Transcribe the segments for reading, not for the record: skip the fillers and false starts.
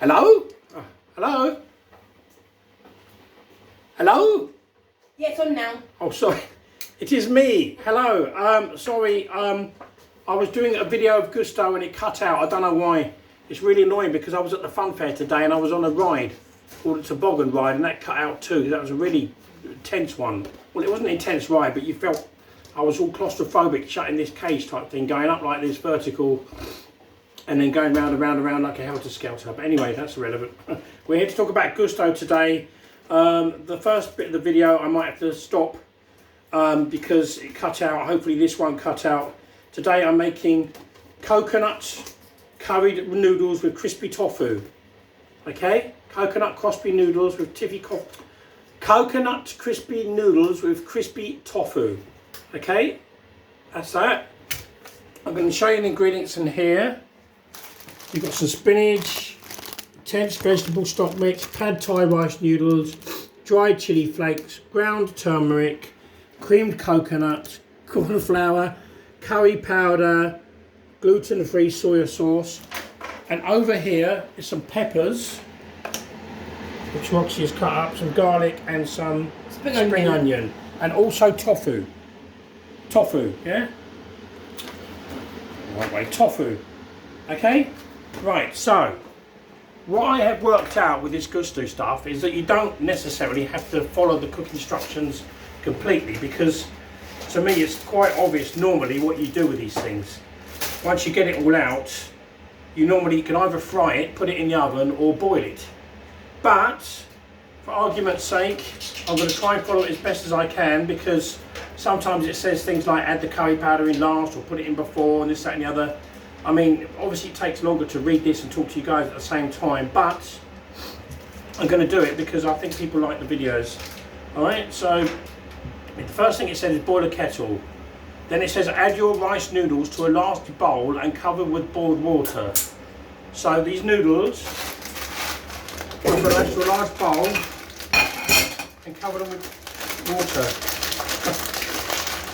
Hello? Oh, hello? Hello? Yeah, it's on now. Oh, sorry. It is me. Hello. Sorry. I was doing a video of Gousto and it cut out. I don't know why. It's really annoying because I was at the fun fair today and I was on a ride called a toboggan ride and that cut out too. That was a really intense one. Well, it wasn't an intense ride, but you felt I was all claustrophobic, shut in this cage type thing, going up like this vertical and then going round and round and round like a helter-skelter. But anyway, that's irrelevant. We're here to talk about Gousto today. The first bit of the video I might have to stop because it cut out. Hopefully this won't cut out. Today I'm making coconut curried noodles with crispy tofu. Okay? Coconut crispy noodles with coconut crispy noodles with crispy tofu. Okay? That's that. I'm going to show you the ingredients in here. You've got some spinach, intense vegetable stock mix, pad thai rice noodles, dried chili flakes, ground turmeric, creamed coconut, corn flour, curry powder, gluten-free soya sauce, and over here is some peppers, which Roxy has cut up, some garlic and some spring onion, and also tofu. Tofu, yeah? Right way, tofu. Okay? Right, so what I have worked out with this Gousto stuff is that you don't necessarily have to follow the cook instructions completely, because to me it's quite obvious normally what you do with these things. Once you get it all out, you normally can either fry it, put it in the oven, or boil it. But for argument's sake, I'm going to try and follow it as best as I can, because sometimes it says things like add the curry powder in last or put it in before and this, that and the other. I mean, obviously it takes longer to read this and talk to you guys at the same time, but I'm going to do it because I think people like the videos. Alright, so the first thing it says is boil a kettle. Then it says add your rice noodles to a large bowl and cover with boiled water. So these noodles, I'm going to add to a large bowl and cover them with water.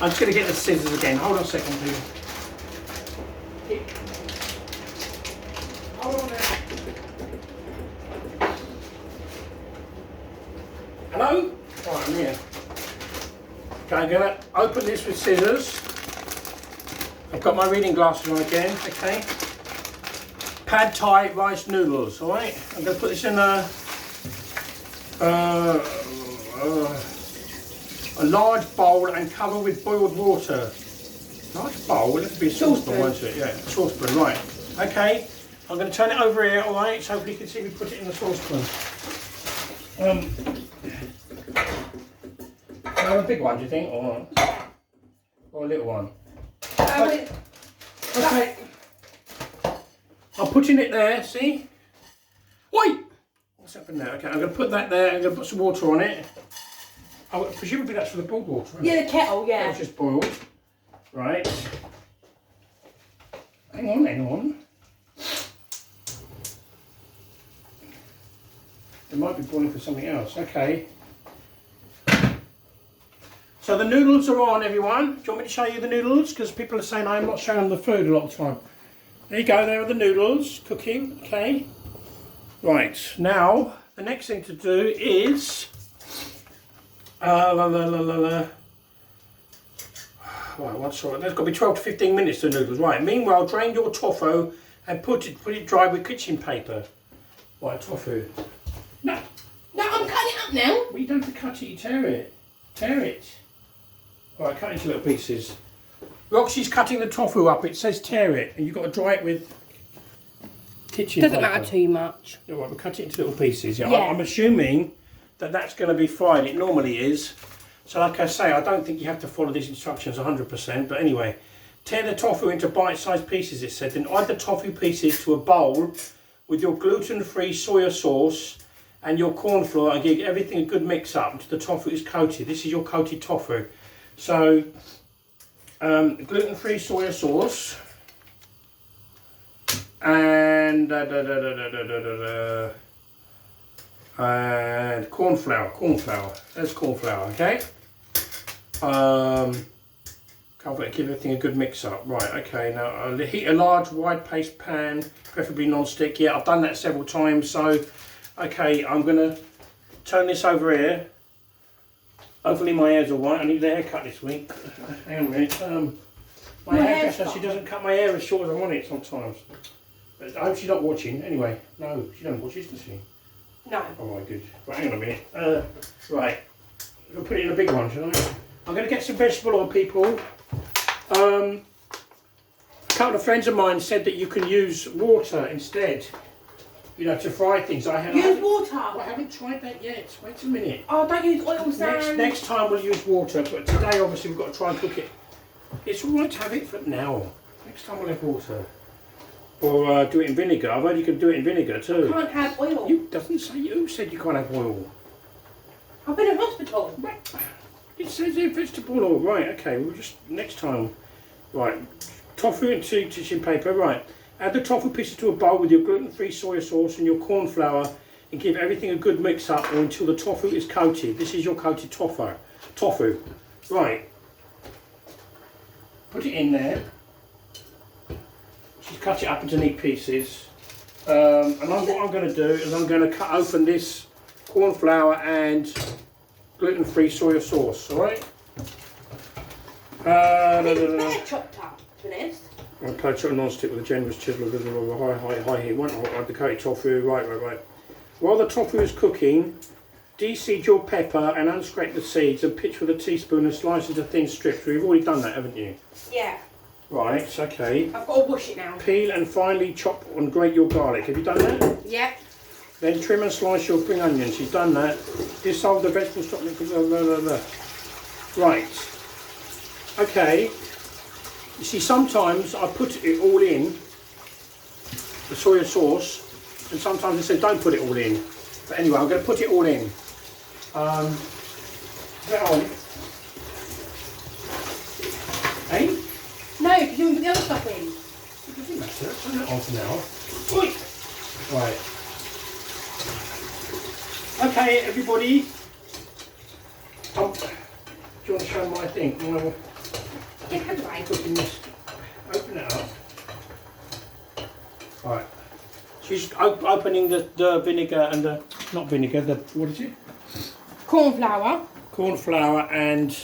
I'm just going to get the scissors again. Hold on a second, please. Hold on there. Hello? Right, I'm here. Okay, I'm going to open this with scissors. I've got my reading glasses on again, okay. Pad thai rice noodles, alright. I'm going to put this in a large bowl and cover with boiled water. Large bowl, it'll be a saucepan, won't it? Yeah, a saucepan, right. Okay, I'm going to turn it over here, alright, so hopefully you can see me put it in the saucepan. A big one, do you think, or a little one? Okay. I'm putting it there, see? Wait! What's happened there? Okay, I'm going to put that there, I'm going to put some water on it. Oh, presumably that's for the boiled water, isn't it? Yeah, the kettle, yeah. It's just boiled. Right. Hang on. It might be boiling for something else. Okay. So the noodles are on, everyone. Do you want me to show you the noodles? Because people are saying I'm not showing them the food a lot of the time. There you go, there are the noodles cooking. Okay. Right, now the next thing to do is right, there's got to be 12 to 15 minutes to noodles. Right, meanwhile drain your tofu and put it dry with kitchen paper. Right, tofu. No, I'm cutting it up now. Well, you don't have to cut it, you tear it. Tear it. Alright, cut it into little pieces. Roxy's cutting the tofu up, it says tear it, and you've got to dry it with kitchen paper. Doesn't matter too much. Yeah, right, we'll cut it into little pieces. Yeah. Yeah. I'm assuming that that's going to be fried. It normally is. So like I say, I don't think you have to follow these instructions 100%. But anyway, tear the tofu into bite-sized pieces, it said. Then add the tofu pieces to a bowl with your gluten-free soya sauce and your corn flour and give everything a good mix up until the tofu is coated. This is your coated tofu. So, gluten-free soya sauce and corn flour. There's corn flour, okay? Cover it, give everything a good mix up. Right, okay, now heat a large wide paste pan, preferably non-stick. Yeah, I've done that several times, so okay, I'm gonna turn this over here. Hopefully my hair's alright. I need a haircut this week. Hang on a minute. My hairdresser, she doesn't cut my hair as short as I want it sometimes. But I hope she's not watching. Anyway, no, she doesn't watch, does she? No. Alright, good. Right, hang on a minute. Right, we'll put it in a big one, shall I? I'm going to get some vegetable oil, people. A couple of friends of mine said that you can use water instead, you know, to fry things. Use water? I haven't tried that yet. Wait a minute. Oh, don't use oil, Sam. Next time we'll use water, but today obviously we've got to try and cook it. It's all right to have it for now. Next time we'll have water. Or do it in vinegar. I've heard you can do it in vinegar too. I can't have oil. You doesn't say. Who said you can't have oil? I've been in hospital. Right. It says here vegetable oil. Right, okay, we'll just next time. Right, tofu into tissue paper. Right, add the tofu pieces to a bowl with your gluten-free soy sauce and your corn flour and give everything a good mix up or until the tofu is coated. This is your coated tofu. Right, put it in there. Just cut it up into neat pieces. And what I'm going to do is I'm going to cut open this corn flour and gluten-free soy sauce, alright? It's chopped up, to be honest. I'll play chopped non-stick with a generous chisel of high heat. One hot, the coated tofu, right. While the tofu is cooking, de-seed your pepper and unscrape the seeds and pitch with a teaspoon and slice into thin strips. We've already done that, haven't you? Yeah. Right, okay. I've got to wash it now. Peel and finely chop and grate your garlic. Have you done that? Yeah. Then trim and slice your spring onions. You've done that. Dissolve the vegetable stock. Right. Okay. You see, sometimes I put it all in, the soy sauce, and sometimes I say don't put it all in. But anyway, I'm going to put it all in. Get on. Hey? No, because you want to put the other stuff in. It doesn't matter. Turn it on for now. Right. Okay, everybody. Do you want to show my thing? Yeah, how do I? Cooking this. Open it up. Right. She's opening the vinegar and the not vinegar. What is it? Corn flour. Corn flour and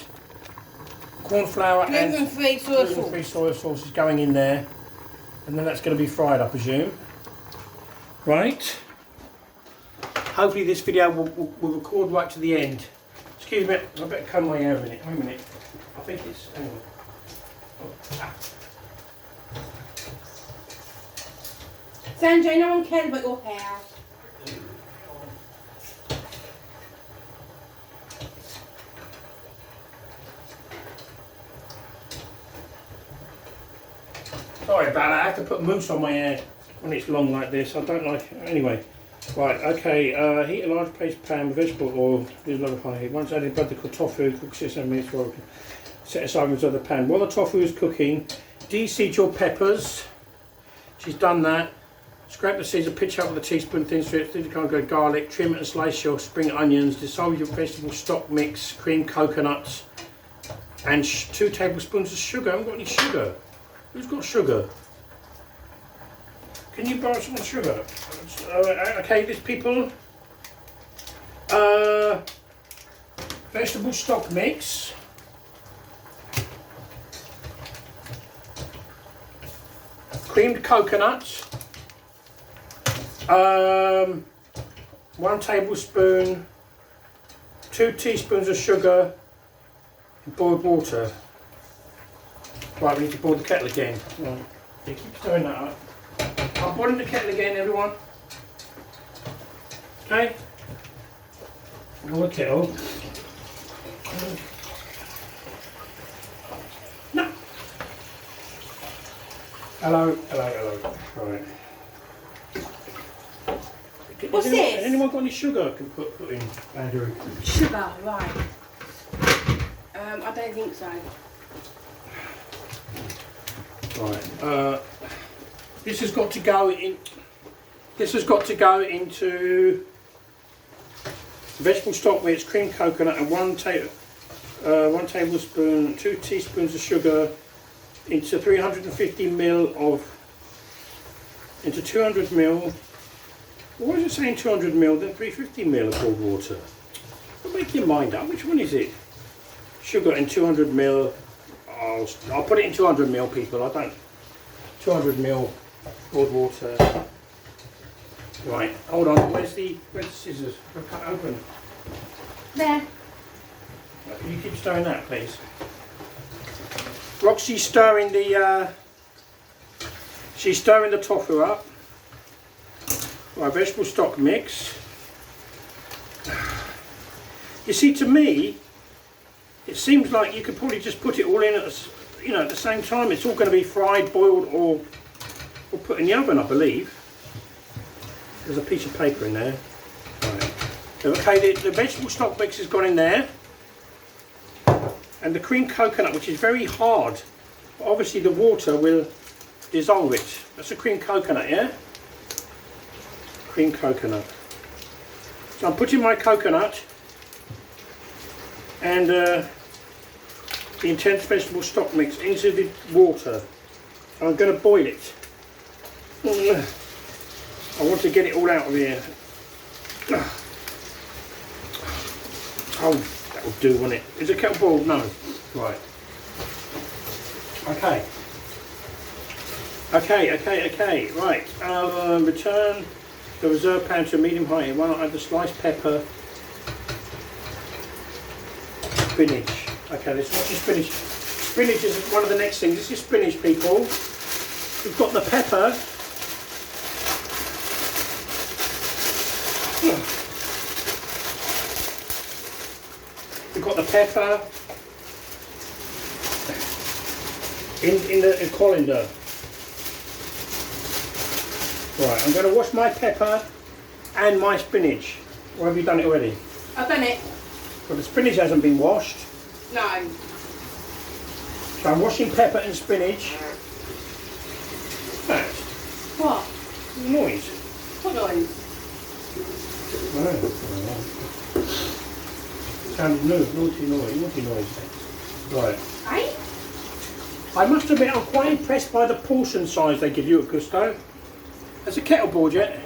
gluten-free soy sauce. Gluten-free soy sauce is going in there, and then that's going to be fried, I presume. Right. Hopefully this video will record right to the end. Excuse me, I better comb my hair a minute. Wait a minute. I think it's... hang on. Sanjay, no one cares about your hair. Sorry about that, I have to put mousse on my hair when it's long like this. I don't like it. Anyway. Right, okay, heat a large paste pan with vegetable oil, use a lot of high heat. Once added, butter the tofu, cook 6 7 minutes for set aside into the pan. While the tofu is cooking, de-seed your peppers. She's done that. Scrape the seeds and pitch up with a teaspoon thin strips, garlic, trim and slice your spring onions, dissolve your vegetable stock mix, cream coconuts, and 2 tablespoons of sugar. I haven't got any sugar. Who's got sugar? Can you borrow some sugar? Okay, these people. Vegetable stock mix. Creamed coconuts. 1 tablespoon. 2 teaspoons of sugar. And boiled water. Right, we need to boil the kettle again. Right. Yeah, keep stirring that up. I'm boiling the kettle again, everyone. Okay. Boil the kettle. No. Hello. Right. What's this? Has anyone got any sugar I can put in? Andrew. Sugar, right. I don't think so. Right. This has got to go in. This has got to go into vegetable stock mix, cream coconut, and 1 1 tablespoon, 2 teaspoons of sugar into 350 ml of, into 200 ml. Why is it saying 200 ml then 350 ml of cold water? Well, make your mind up. Which one is it? Sugar in 200 ml. I'll put it in 200 ml, people. I don't. 200 ml cold water. Right. Hold on. Where's the scissors? I'll cut open. There. Right, can you keep stirring that, please? Roxy's stirring the. She's stirring the tofu up. Right, vegetable stock mix. You see, to me, it seems like you could probably just put it all in at, you know, at the same time. It's all going to be fried, boiled, or put in the oven, I believe. There's a piece of paper in there. Right. Okay, the vegetable stock mix has gone in there, and the cream coconut, which is very hard. Obviously, the water will dissolve it. That's a cream coconut, yeah. Cream coconut. So I'm putting my coconut and the intense vegetable stock mix into the water. I'm going to boil it. I want to get it all out of here. Oh, that will do, won't it? Is it kettle boiled? No. Right. Okay. Okay. Right. Return the reserve pan to medium height. Why not add the sliced pepper? Spinach. Okay, let's watch the spinach. Spinach is one of the next things. This is spinach, people. We've got the pepper. We've got the pepper in the colander. Right, I'm going to wash my pepper and my spinach. Or have you done it already? I've done it. But the spinach hasn't been washed. No. So I'm washing pepper and spinach. That's What? noise. What noise? Sounded naughty noise. Right. Right? I must admit I'm quite impressed by the portion size they give you at Gousto. Has a kettle boiled yet?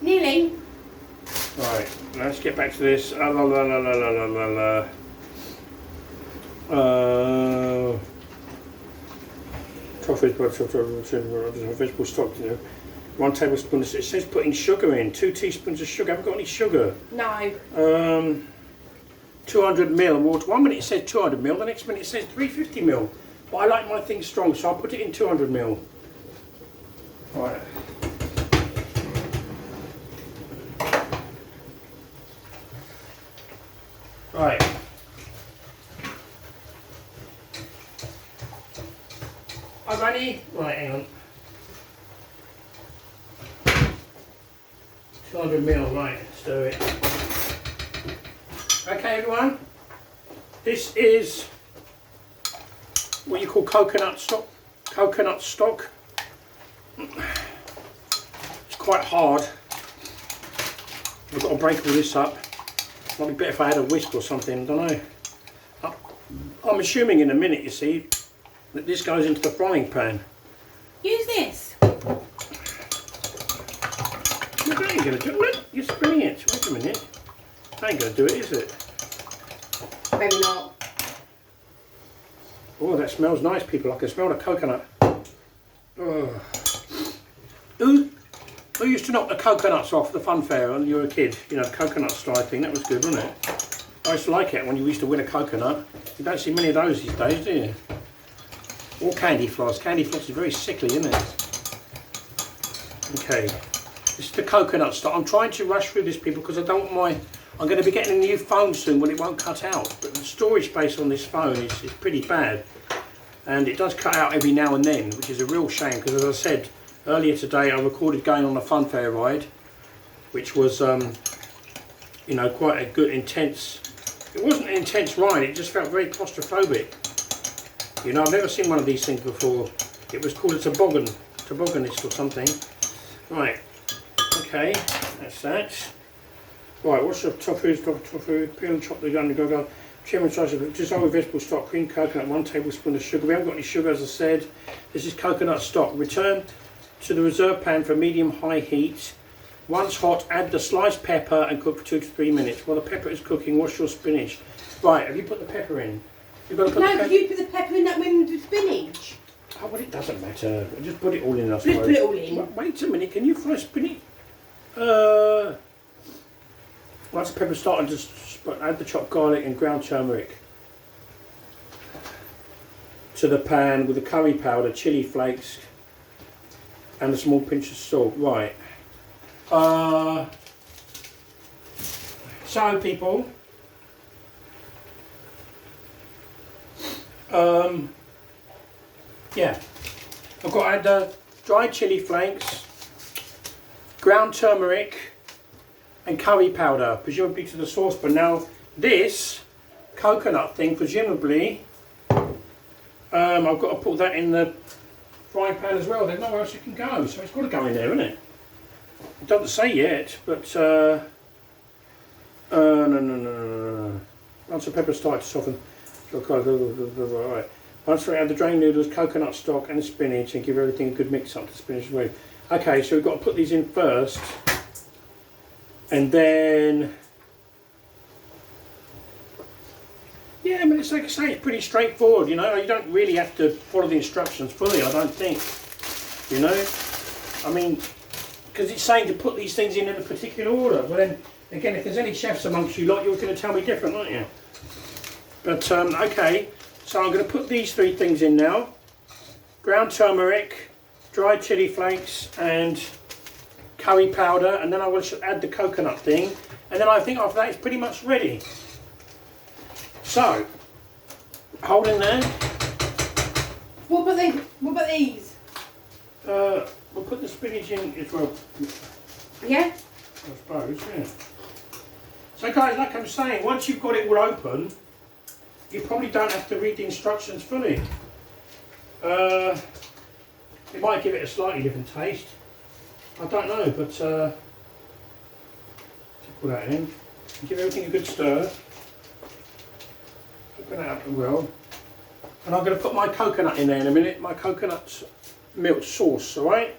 Nearly. Right, let's get back to this. Tofu, vegetable stock, you know. 1 tablespoon. It says putting sugar in. 2 teaspoons of sugar. I haven't got any sugar. No. 200 ml water. 1 minute it says 200 ml, the next minute it says 350 ml. But I like my things strong, so I'll put it in 200 ml. Right. Right. I'm ready. Right, hang on. 200 ml, right, stir it. Okay, everyone. This is what you call coconut stock. Coconut stock. It's quite hard. I've got to break all this up. Might be better if I had a whisk or something, I don't know. I'm assuming in a minute, you see, that this goes into the frying pan. Use this. No, that ain't going to do it. You're spinning it. Wait a minute. That ain't going to do it, is it? Maybe not. Oh, that smells nice, people. I can smell the coconut. Oh. Who used to knock the coconuts off the fun fair when you were a kid? You know, coconut striping thing. That was good, wasn't it? I used to like it when you used to win a coconut. You don't see many of those these days, do you? Or candy floss. Candy floss is very sickly, isn't it? Okay. This is the coconut stock. I'm trying to rush through this, people, because I don't want my... I'm going to be getting a new phone soon when it won't cut out. But the storage space on this phone is pretty bad. And it does cut out every now and then, which is a real shame, because as I said earlier today, I recorded going on a fun fair ride, which was, you know, quite a good, intense... It wasn't an intense ride, it just felt very claustrophobic. You know, I've never seen one of these things before. It was called a tobogganist or something. Right, okay, that's that. Right, what's the tofu? Peel and chop the onion, go. Trim and slice of dissolve vegetable stock, cream coconut, 1 tablespoon of sugar. We haven't got any sugar, as I said. This is coconut stock. Return to the reserve pan for medium-high heat. Once hot, add the sliced pepper and cook for 2 to 3 minutes. While the pepper is cooking, wash your spinach. Right, have you put the pepper in? You've got to put no, but you put the pepper in that with the spinach. Oh, well, it doesn't matter. Just put it all in, I Just suppose. put it all in. Wait a minute, can you fry spinach? Once the pepper started to add the chopped garlic and ground turmeric to the pan with the curry powder, chili flakes, and a small pinch of salt. Right. So, people. Yeah. I've got to add the dried chili flakes, ground turmeric, and curry powder, presumably to the saucepan. Now, this coconut thing, presumably, I've got to put that in the frying pan as well. There's nowhere else it can go, so it's got to go in there, isn't it? It doesn't say yet, but no. Once the pepper starts to soften, right. Once we add the drained noodles, coconut stock, and the spinach, and give everything a good mix up. The spinach is ready. Okay, so we've got to put these in first. And then, yeah, I mean, it's like I say, it's pretty straightforward, you know. You don't really have to follow the instructions fully, I don't think, you know. I mean, because it's saying to put these things in a particular order. Well, then, again, if there's any chefs amongst you lot, you're going to tell me different, aren't you? But, okay, so I'm going to put these 3 things in now. Ground turmeric, dried chili flakes, and curry powder, and then I will add the coconut thing, and then I think after that it's pretty much ready. So, hold in there. What about these? We'll put the spinach in as well. Yeah? I suppose, yeah. So guys, like I'm saying, once you've got it all open, you probably don't have to read the instructions fully. It might give it a slightly different taste. I don't know, but to put that in, give everything a good stir. Open that up well. And I'm going to put my coconut in there in a minute, my coconut milk sauce, alright?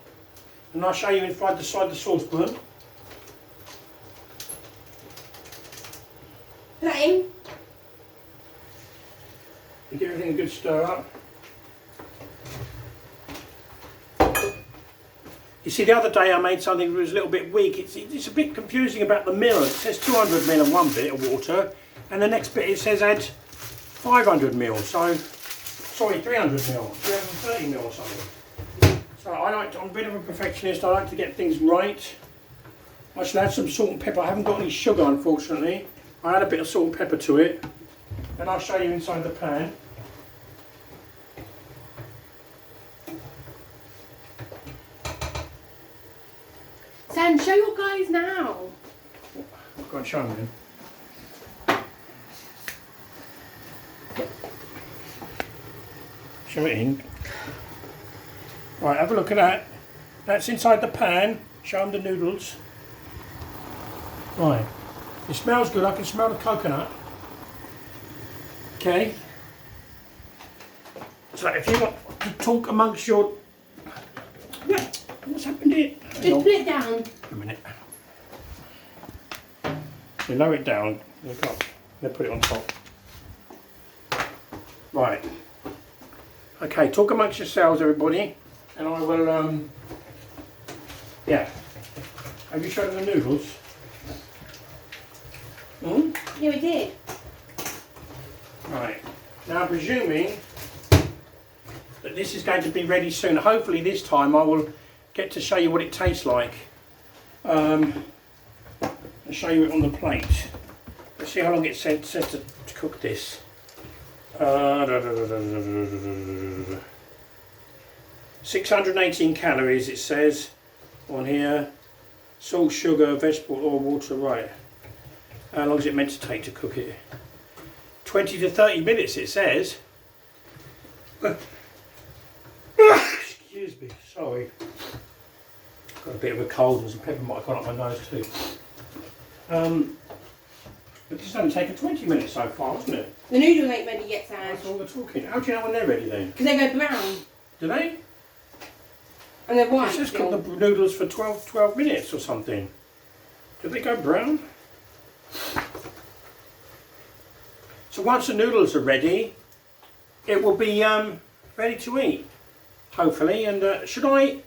And I'll show you inside the saucepan. Put that in. You give everything a good stir up. You see, the other day I made something that was a little bit weak. It's a bit confusing about the mirror. It says 200 ml in one bit of water, and the next bit it says add 500 ml. So, sorry, 300 ml, 330 ml or something. So I'm a bit of a perfectionist. I like to get things right. I should add some salt and pepper. I haven't got any sugar, unfortunately. I add a bit of salt and pepper to it, and I'll show you inside the pan. Sam, show your guys now. Go and show them then. Show it in. Right, have a look at that. That's inside the pan. Show them the noodles. Right. It smells good. I can smell the coconut. Okay. So if you want to talk amongst your... What's happened here? Just put it down. A minute. You lower it down. Look up. Then put it on top. Right. Okay, talk amongst yourselves, everybody, and I will. Yeah. Have you shown them the noodles? Hmm? Yeah, we did. Right. Now, I'm presuming that this is going to be ready soon. Hopefully, this time I will get to show you what it tastes like. I'll show you it on the plate. Let's see how long it said to cook this. 618 calories it says on here. Salt, sugar, vegetable oil, water. Right. How long is it meant to take to cook it? 20 to 30 minutes it says. Excuse me, sorry. Got a bit of a cold and some pepper might have gone up my nose too. But this only taken 20 minutes so far, hasn't it? The noodles ain't ready yet, Sam. That's all we're talking. How do you know when they're ready then? Because they go brown. Do they? And they're white. It's just still. cooked the noodles for 12 minutes or something. Do they go brown? So once the noodles are ready, it will be ready to eat, hopefully. And should I